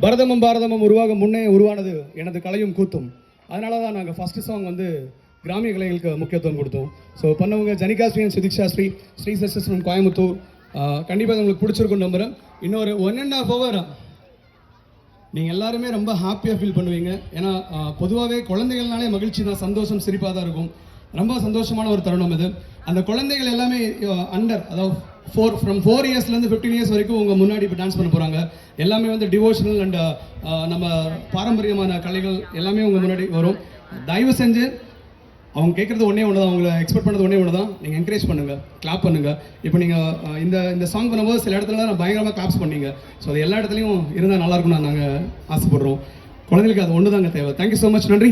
பரதமும் பாரதமும் உருவாக முன்னே உருவானது எனது கலையும் கூத்தும். அதனால தான் நாங்கள் ஃபஸ்ட்டு சாங் வந்து கிராமிய கலைகளுக்கு முக்கியத்துவம் கொடுத்தோம். ஸோ பண்ணவங்க Janika Sri and Sudiksha Sri Sri success from Coimbatore. கண்டிப்பாக உங்களுக்கு பிடிச்சிருக்கும் நம்புகிறேன். இன்னொரு 1.5 hour நீங்கள் எல்லாருமே ரொம்ப ஹாப்பியாக ஃபீல் பண்ணுவீங்க. ஏன்னா பொதுவாகவே குழந்தைகள்னாலே மகிழ்ச்சி தான், சந்தோஷம், சிரிப்பாக தான் இருக்கும். ரொம்ப சந்தோஷமான ஒரு தருணம் இது. அந்த குழந்தைகள் எல்லாமே அதாவது ஃப்ரம் 4 இயர்ஸ்லேருந்து 15 இயர்ஸ் வரைக்கும் உங்கள் முன்னாடி இப்போ டான்ஸ் பண்ண போகிறாங்க. எல்லாமே வந்து டிவோஷனல் அண்ட் நம்ம பாரம்பரியமான கலைகள் எல்லாமே உங்கள் முன்னாடி வரும். தயவு செஞ்சு அவங்க கேட்குறது ஒன்றே ஒன்று தான், அவங்களை எக்ஸ்பெக்ட் பண்ணுறது ஒன்றே ஒன்று தான். நீங்கள் என்கரேஜ் பண்ணுங்கள், கிளாப் பண்ணுங்கள். இப்போ நீங்கள் இந்த சாங் பண்ணும்போது சில இடத்துல தான் பயங்கரமாக கிளாப்ஸ் பண்ணீங்க. ஸோ அது எல்லா இடத்துலையும் இருந்தால் நல்லாயிருக்கும்னு நாங்கள் ஆசைப்படுறோம். குழந்தைகளுக்கு அது ஒன்று தாங்க தேவை. தேங்க்யூ ஸோ மச், நன்றி.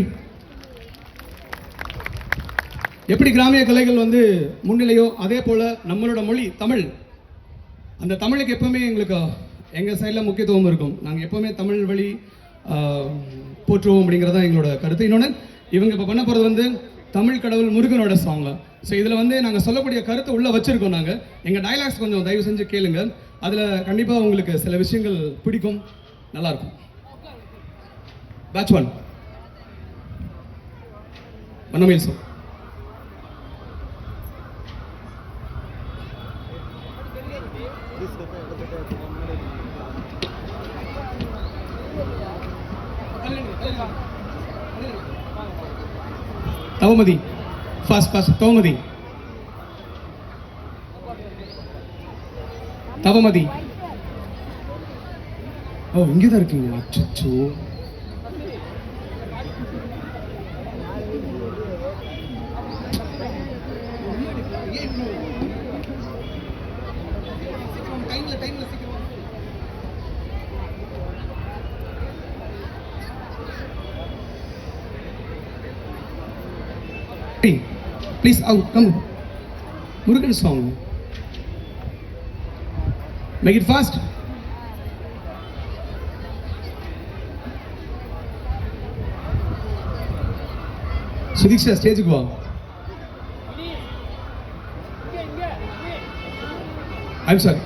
எப்படி கிராமிய கலைகள் வந்து முன்னிலையோ அதே போல் நம்மளோட மொழி தமிழ், அந்த தமிழுக்கு எப்போவுமே எங்களுக்கு எங்கள் சைடில் முக்கியத்துவம் இருக்கும். நாங்கள் எப்போவுமே தமிழ் வழி போற்றுவோம் அப்படிங்கிறதான் எங்களோட கருத்து. இன்னொன்று, இவங்க இப்போ பண்ண போகிறது வந்து தமிழ் கடவுள் முருகனோட சாங். ஸோ இதில் வந்து நாங்கள் சொல்லக்கூடிய கருத்தை உள்ளே வச்சுருக்கோம். நாங்கள் எங்கள் டைலாக்ஸ் கொஞ்சம் தயவு செஞ்சு கேளுங்க. அதில் கண்டிப்பாக உங்களுக்கு சில விஷயங்கள் பிடிக்கும், நல்லாயிருக்கும். Batch 1 Vannamayil sir. Thavamathi first Thavamathi Thavamathi. Oh, இங்கே தான் இருக்கீங்க. அச்சோ, please out, come. Murugan song, make it fast. Sudiksha, stage go. I'm sorry.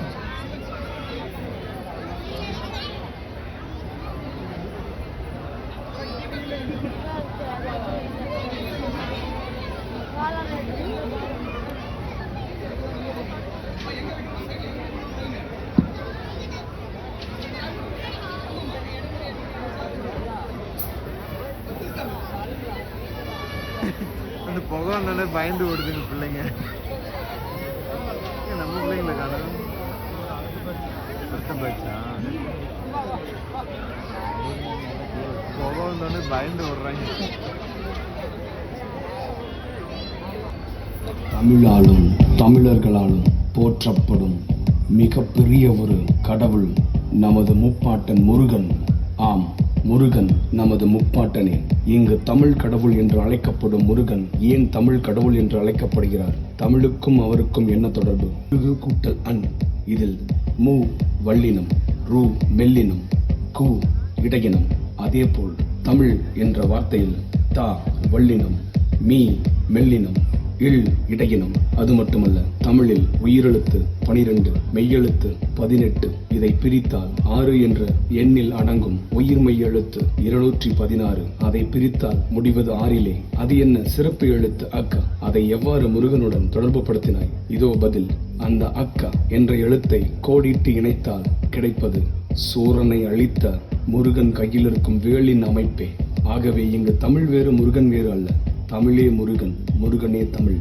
அந்த புகை வந்தாலே பயந்து ஓடுதுங்க பிள்ளைங்க. நம்ம பிள்ளைங்கள காணும் கஷ்டப்பட்டா புகை வந்தாலே பயந்து ஓடுறாங்க. தமிழாலும் தமிழர்களாலும் போற்றப்படும் மிகப்பெரிய ஒரு கடவுள் நமது முப்பாட்டன் முருகன். ஆம், முருகன் நமது முப்பாட்டனே. இங்கு தமிழ் கடவுள் என்று அழைக்கப்படும் முருகன் ஏன் தமிழ் கடவுள் என்று அழைக்கப்படுகிறார்? தமிழுக்கும் அவருக்கும் என்ன தொடர்பு? முருகு கூட்டல் அன், இதில் மு வல்லினம், ரு மெல்லினம், கு இடையினம். அதேபோல் தமிழ் என்ற வார்த்தையில் தா வல்லினம், மீ மெல்லினம், இல் இடையினம். அது மட்டுமல்ல, தமிழில் உயிரெழுத்து 12, மெய்யெழுத்து 18. இதை பிரித்தால் 6 என்ற எண்ணில் அடங்கும். உயிர் மெய்யெழுத்து 216. அதை பிரித்தால் முடிவது 6. அது என்ன சிறப்பு எழுத்து? அக்கா. அதை எவ்வாறு முருகனுடன் தொடர்பு படுத்தினாய்? இதோ பதில். அந்த அக்கா என்ற எழுத்தை கோடிட்டு இணைத்தால் கிடைப்பது சூரனை அழித்த முருகன் கையில் இருக்கும் வேலின் அமைப்பே. ஆகவே இங்கு தமிழ் வேறு முருகன் வேறு அல்ல. தமிழே முருகன், முருகனே தமிழ்.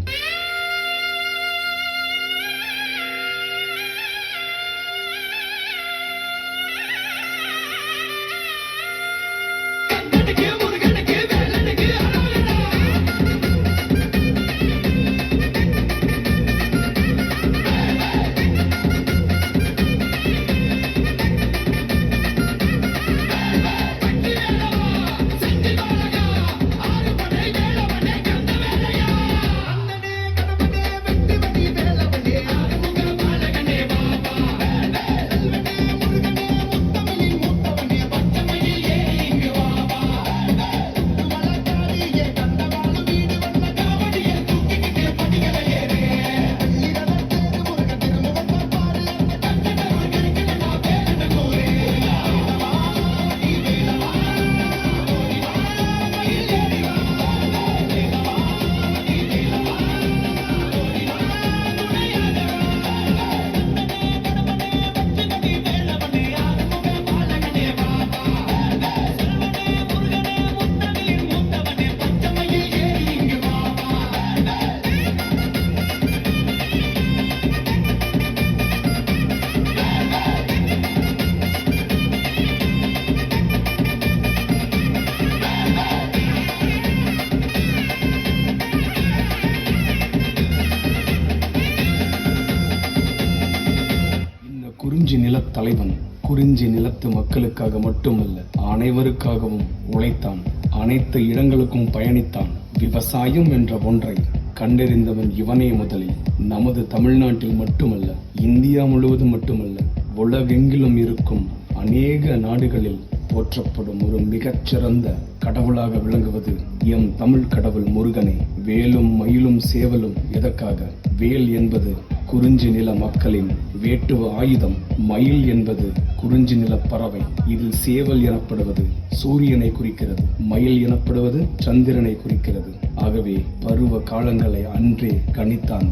தலைவன். குறிஞ்சி நிலத்து மக்களுக்காக மட்டுமல்ல, அனைவருக்காகவும் உழைத்தான். அனைத்து இடங்களுக்கும் பயணித்தான். விவசாயம் என்ற ஒன்றை கண்டறிந்தவன் இவனே முதலில். நமது தமிழ்நாட்டில் மட்டுமல்ல, இந்தியா முழுவதும் மட்டுமல்ல, உலகெங்கிலும் இருக்கும் அநேக நாடுகளில் போற்றப்படும் ஒரு மிகச்சிறந்த கடவுளாக விளங்குவது எம் தமிழ் கடவுள் முருகனே. வேலும் மயிலும் சேவலும் எதற்காக? வேல் என்பது குறிஞ்சி நில மக்களின் வேட்டுவ ஆயுதம். மயில் என்பது குறிஞ்சி நில பறவை. இதில் சேவல் எனப்படுவது சூரியனை குறிக்கிறது, மயில் எனப்படுவது சந்திரனை குறிக்கிறது. ஆகவே பருவ காலங்களை அன்றே கணித்தான்.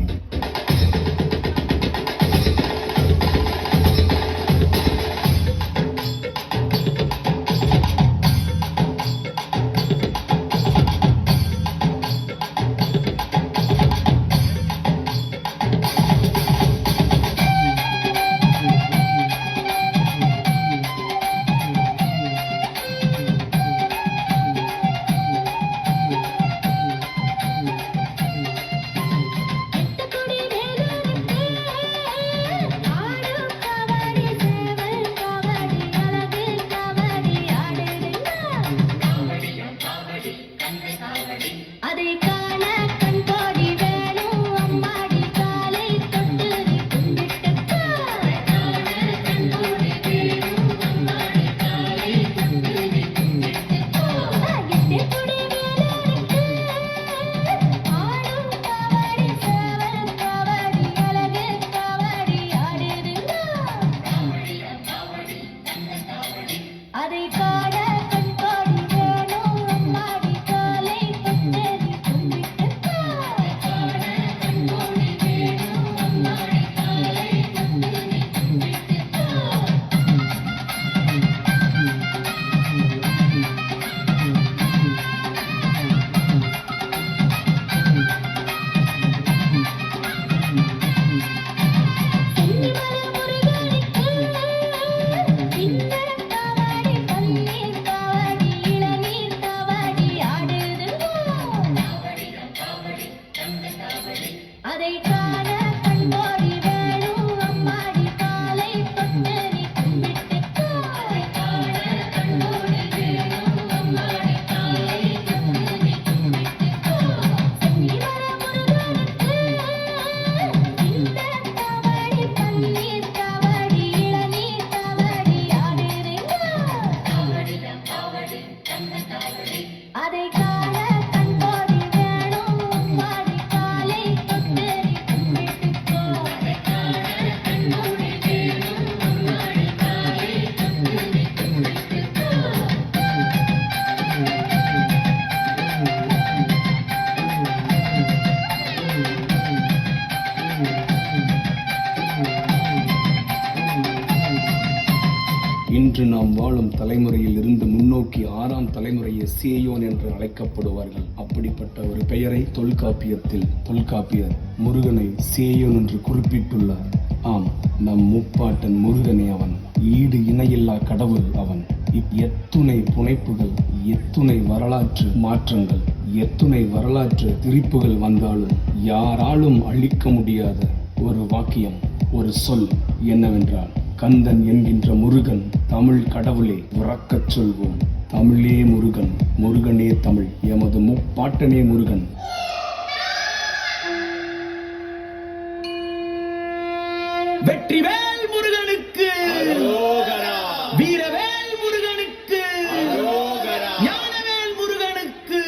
இன்று நாம் வாழும் தலைமுறையில் இருந்து முன்னோக்கி 6ஆம் தலைமுறையை சேயோன் என்று அழைக்கப்படுவார்கள். அப்படிப்பட்ட ஒரு பெயரை தொல்காப்பியர் முருகனை சேயோன் என்று குறிப்பிட்டுள்ளார். ஆம், நம் முப்பாட்டன் முருகனே அவன். ஈடு இணையில்லா கடவுள் அவன். எத்துணை புனைப்புகள், எத்துணை வரலாற்று மாற்றங்கள், எத்துணை வரலாற்று திரிப்புகள் வந்தாலும் யாராலும் அழிக்க முடியாத ஒரு வாக்கியம், ஒரு சொல் என்னவென்றால், கந்தன் என்கின்ற முருகன் தமிழ் கடவுளே உறக்கச் சொல்வோம். தமிழே முருகன், முருகனே தமிழ், எமது முப்பாட்டனே முருகன். வெற்றிவேல் முருகனுக்கு, வீரவேல் முருகனுக்கு, ஞானவேல் முருகனுக்கு.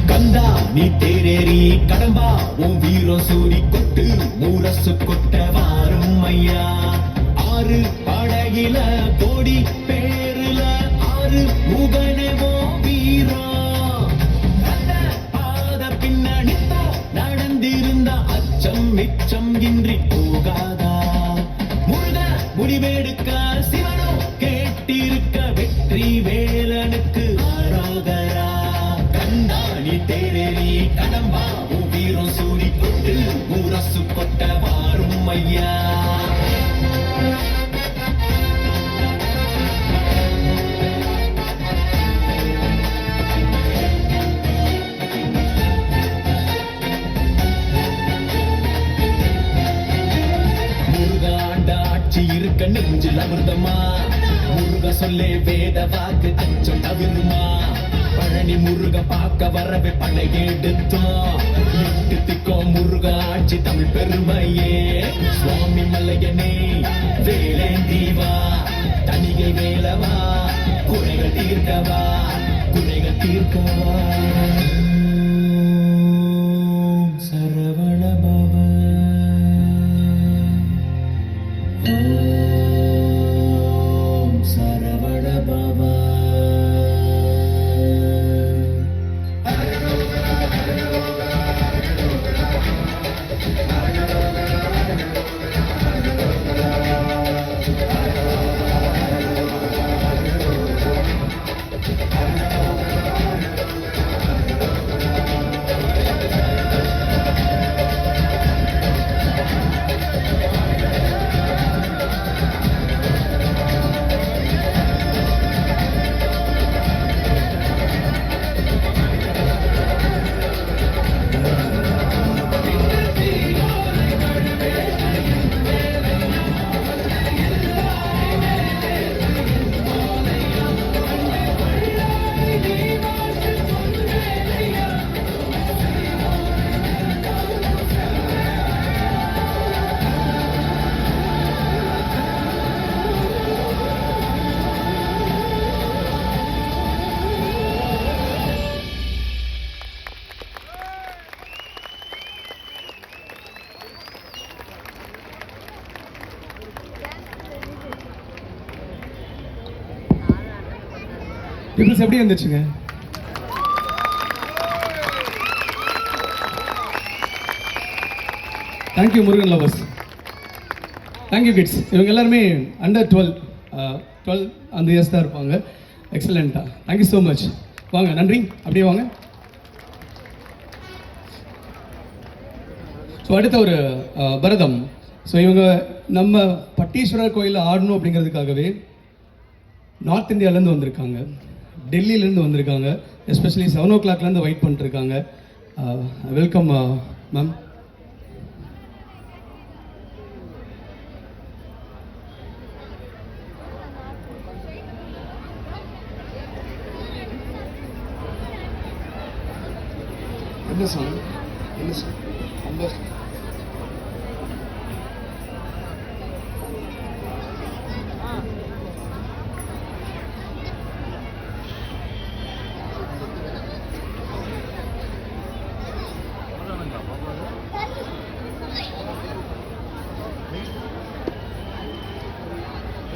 கந்தா நீ தேரேறி கடம்பா உன் வீரம் சூரி கொட்டு மூரசு கொட்ட வாரும் ஐயா. 6 படகில கோடி பேருல 6 முகனவோ வீரம். பாத பின்னணித்தோ நடந்திருந்த அச்சம் மிச்சம் இன்றி போகாதா. முருக முடிவெடுக்க சிவனோ கேட்டிருக்க வெற்றி வேலனுக்கு ஆராதரா. கண்டாணி தேரேறி கடம்பா உன் வீரம் சூரி கொட்டு மூரசு கொட்ட வாரும் ஐயா. நெஞ்சில் அமிர்தமா முருக சொல்லே வேத வாக்கு அச்சம் தவிருமா பழனி முருக பார்க்க வரவே படை எடுத்தோம் எட்டு திக்கோ முருக ஆட்சி தமிழ் பெருமையே சுவாமி மலையனே வேலேந்தீவா தனிகை வேலவா குறைகள் தீர்க்கவா குறைகள் தீர்க்கவா சரவண பவ ஓம் சரவண பவ பீப்புள்ஸ் எப்படி இருந்துச்சுங்க? Thank you Murugan lovers, thank you kids. இவங்க எல்லாருமே அண்டர் 12 அந்த இயர்ஸ் தான் இருப்பாங்க. எக்ஸலண்ட்டாக, தேங்க்யூ ஸோ மச். வாங்க, நன்றி. அப்படியே வாங்க. ஸோ அடுத்த ஒரு பரதம். ஸோ இவங்க நம்ம பட்டீஸ்வரர் கோயிலில் ஆடணும் அப்படிங்கிறதுக்காகவே நார்த் இந்தியாவிலேருந்து வந்திருக்காங்க, டெல்லியிலேருந்து வந்திருக்காங்க, எஸ்பெஷலி 7 o'clockலேருந்து வெயிட் பண்ணிட்டுருக்காங்க. Welcome ma'am. என்ன சார்? என்ன சார்?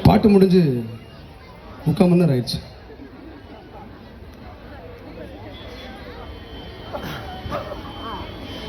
பாட்டு முடிஞ்சு 3/4 மணி நேரம் ஆயிடுச்சு.